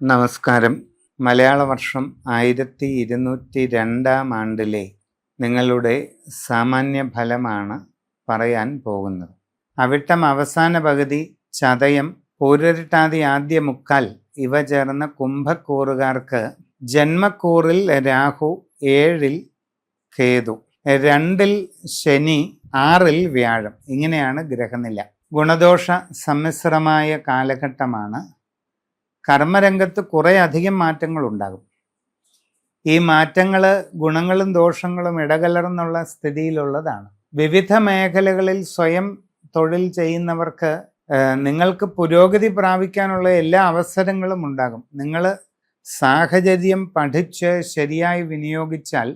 നമസ്കാരം. മലയാള വർഷം 1202 നിങ്ങളുടെ സാമാന്യ ഫലമാണ് പറയാൻ പോകുന്നത്. അവിട്ടം അവസാന പകുതി, ചതയം, പൂരരുട്ടാതി ആദ്യ മുക്കാൽ ഇവ ചേർന്ന കുംഭക്കൂറുകാർക്ക് ജന്മക്കൂറിൽ രാഹു, 7-ൽ കേതു, 2-ൽ ശനി, 6-ൽ വ്യാഴം. ഇങ്ങനെയാണ് ഗ്രഹനില. ഗുണദോഷ സമ്മിശ്രമായ കാലഘട്ടമാണ്. കർമ്മരംഗത്ത് കുറേ അധികം മാറ്റങ്ങൾ ഉണ്ടാകും. ഈ മാറ്റങ്ങൾ ഗുണങ്ങളും ദോഷങ്ങളും ഇടകലർന്നുള്ള സ്ഥിതിയിലുള്ളതാണ്. വിവിധ മേഖലകളിൽ സ്വയം തൊഴിൽ ചെയ്യുന്നവർക്ക് നിങ്ങൾക്ക് പുരോഗതി പ്രാപിക്കാനുള്ള എല്ലാ അവസരങ്ങളും ഉണ്ടാകും. നിങ്ങൾ സാഹചര്യം പഠിച്ച് ശരിയായി വിനിയോഗിച്ചാൽ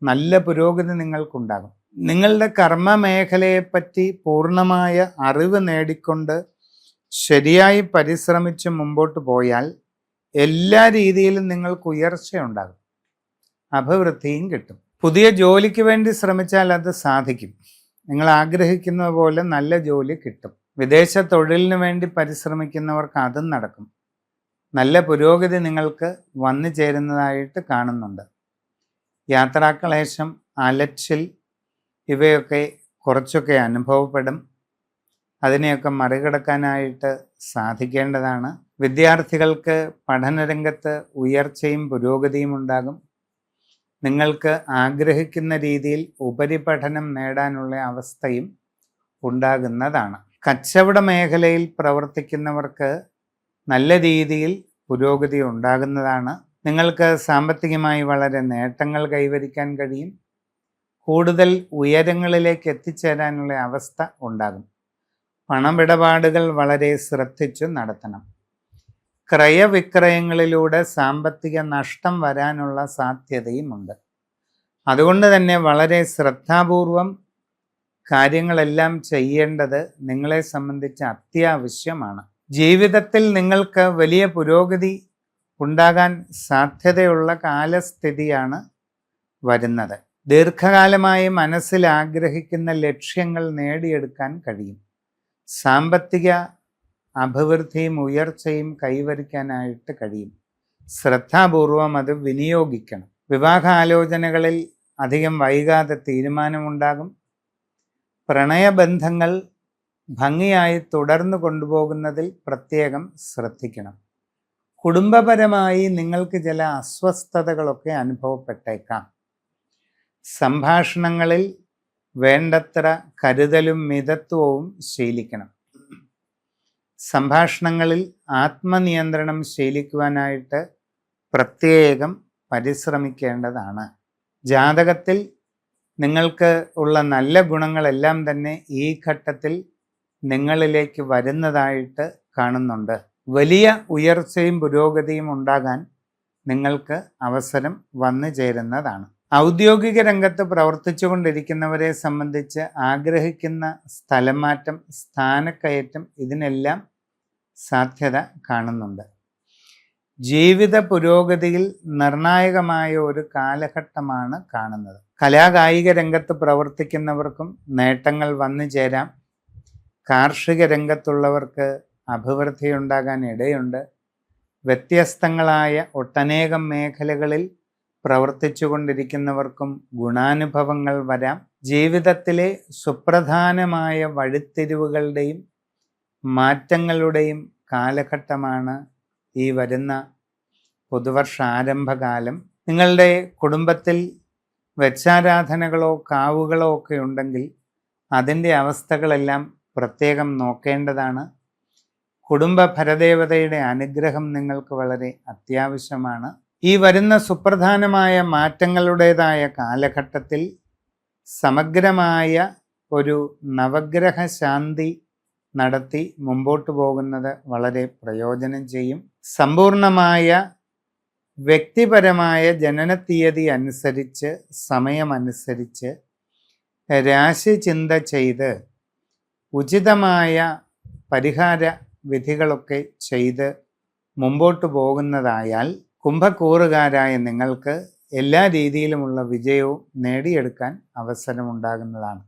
നല്ല പുരോഗതി നിങ്ങൾക്കുണ്ടാകും. നിങ്ങളുടെ കർമ്മ മേഖലയെപ്പറ്റി പൂർണ്ണമായ അറിവ് നേടിക്കൊണ്ട് ശരിയായി പരിശ്രമിച്ച് മുമ്പോട്ട് പോയാൽ എല്ലാ രീതിയിലും നിങ്ങൾക്ക് ഉയർച്ചയുണ്ടാകും, അഭിവൃദ്ധിയും കിട്ടും. പുതിയ ജോലിക്ക് വേണ്ടി ശ്രമിച്ചാൽ അത് സാധിക്കും. നിങ്ങൾ ആഗ്രഹിക്കുന്ന പോലെ നല്ല ജോലി കിട്ടും. വിദേശ തൊഴിലിന് വേണ്ടി പരിശ്രമിക്കുന്നവർക്ക് അതും നടക്കും. നല്ല പുരോഗതി നിങ്ങൾക്ക് വന്നു ചേരുന്നതായിട്ട് കാണുന്നുണ്ട്. യാത്രാക്ലേശം, അലച്ചിൽ ഇവയൊക്കെ കുറച്ചൊക്കെ അനുഭവപ്പെടും. അതിനെയൊക്കെ മറികടക്കാനായിട്ട് സാധിക്കേണ്ടതാണ്. വിദ്യാർത്ഥികൾക്ക് പഠനരംഗത്ത് ഉയർച്ചയും പുരോഗതിയും ഉണ്ടാകും. നിങ്ങൾക്ക് ആഗ്രഹിക്കുന്ന രീതിയിൽ ഉപരിപഠനം നേടാനുള്ള അവസ്ഥയും ഉണ്ടാകുന്നതാണ്. കച്ചവട മേഖലയിൽ പ്രവർത്തിക്കുന്നവർക്ക് നല്ല രീതിയിൽ പുരോഗതി ഉണ്ടാകുന്നതാണ്. നിങ്ങൾക്ക് സാമ്പത്തികമായി വളരെ നേട്ടങ്ങൾ കൈവരിക്കാൻ കഴിയും. കൂടുതൽ ഉയരങ്ങളിലേക്ക് എത്തിച്ചേരാനുള്ള അവസ്ഥ ഉണ്ടാകും. പണമിടപാടുകൾ വളരെ ശ്രദ്ധിച്ചു നടത്തണം. ക്രയവിക്രയങ്ങളിലൂടെ സാമ്പത്തിക നഷ്ടം വരാനുള്ള സാധ്യതയുമുണ്ട്. അതുകൊണ്ട് തന്നെ വളരെ ശ്രദ്ധാപൂർവം കാര്യങ്ങളെല്ലാം ചെയ്യേണ്ടത് നിങ്ങളെ സംബന്ധിച്ച് അത്യാവശ്യമാണ്. ജീവിതത്തിൽ നിങ്ങൾക്ക് വലിയ പുരോഗതി ഉണ്ടാകാൻ സാധ്യതയുള്ള കാലസ്ഥിതിയാണ് വരുന്നത്. ദീർഘകാലമായി മനസ്സിൽ ആഗ്രഹിക്കുന്ന ലക്ഷ്യങ്ങൾ നേടിയെടുക്കാൻ കഴിയും. സാമ്പത്തിക അഭിവൃദ്ധിയും ഉയർച്ചയും കൈവരിക്കാനായിട്ട് കഴിയും. ശ്രദ്ധാപൂർവം അത് വിനിയോഗിക്കണം. വിവാഹ ആലോചനകളിൽ അധികം വൈകാതെ തീരുമാനമുണ്ടാകും. പ്രണയബന്ധങ്ങൾ ഭംഗിയായി തുടർന്നു കൊണ്ടുപോകുന്നതിൽ പ്രത്യേകം ശ്രദ്ധിക്കണം. കുടുംബപരമായി നിങ്ങൾക്ക് ചില അസ്വസ്ഥതകളൊക്കെ അനുഭവപ്പെട്ടേക്കാം. സംഭാഷണങ്ങളിൽ വേണ്ടത്ര കരുതലും മിതത്വവും ശീലിക്കണം. സംഭാഷണങ്ങളിൽ ആത്മനിയന്ത്രണം ശീലിക്കുവാനായിട്ട് പ്രത്യേകം പരിശ്രമിക്കേണ്ടതാണ്. ജാതകത്തിൽ നിങ്ങൾക്ക് ഉള്ള നല്ല ഗുണങ്ങളെല്ലാം തന്നെ ഈ ഘട്ടത്തിൽ നിങ്ങളിലേക്ക് വരുന്നതായിട്ട് കാണുന്നുണ്ട്. വലിയ ഉയർച്ചയും പുരോഗതിയും ഉണ്ടാകാൻ നിങ്ങൾക്ക് അവസരം വന്നു ചേരുന്നതാണ്. ഔദ്യോഗിക രംഗത്ത് പ്രവർത്തിച്ചു കൊണ്ടിരിക്കുന്നവരെ സംബന്ധിച്ച് ആഗ്രഹിക്കുന്ന സ്ഥലം മാറ്റം, സ്ഥാനക്കയറ്റം ഇതിനെല്ലാം സാധ്യത കാണുന്നുണ്ട്. ജീവിത പുരോഗതിയിൽ നിർണായകമായ ഒരു കാലഘട്ടമാണ് കാണുന്നത്. കലാകായിക രംഗത്ത് പ്രവർത്തിക്കുന്നവർക്കും നേട്ടങ്ങൾ വന്നു ചേരാം. കാർഷിക രംഗത്തുള്ളവർക്ക് അഭിവൃദ്ധി ഉണ്ടാകാൻ ഇടയുണ്ട്. വ്യത്യസ്തങ്ങളായ ഒട്ടനേകം മേഖലകളിൽ പ്രവർത്തിച്ചു കൊണ്ടിരിക്കുന്നവർക്കും ഗുണാനുഭവങ്ങൾ വരാം. ജീവിതത്തിലെ സുപ്രധാനമായ വഴിത്തിരിവുകളുടെയും മാറ്റങ്ങളുടെയും കാലഘട്ടമാണ് ഈ വരുന്ന പുതുവർഷാരംഭകാലം. നിങ്ങളുടെ കുടുംബത്തിൽ വെച്ചാരാധനകളോ കാവുകളോ ഒക്കെ ഉണ്ടെങ്കിൽ അതിൻ്റെ അവസ്ഥകളെല്ലാം പ്രത്യേകം നോക്കേണ്ടതാണ്. കുടുംബ ഭരദേവതയുടെ അനുഗ്രഹം നിങ്ങൾക്ക് വളരെ അത്യാവശ്യമാണ്. ഈ വരുന്ന സുപ്രധാനമായ മാറ്റങ്ങളുടേതായ കാലഘട്ടത്തിൽ സമഗ്രമായ ഒരു നവഗ്രഹ ശാന്തി നടത്തി മുമ്പോട്ട് പോകുന്നത് വളരെ പ്രയോജനം ചെയ്യും. സമ്പൂർണമായ വ്യക്തിപരമായ ജനനത്തീയതി അനുസരിച്ച്, സമയമനുസരിച്ച് രാശി ചിന്ത ചെയ്ത് ഉചിതമായ പരിഹാര വിധികളൊക്കെ ചെയ്ത് മുമ്പോട്ട് പോകുന്നതായാൽ കുംഭക്കൂറുകാരായ നിങ്ങൾക്ക് എല്ലാ രീതിയിലുമുള്ള വിജയവും നേടിയെടുക്കാൻ അവസരമുണ്ടാകുന്നതാണ്.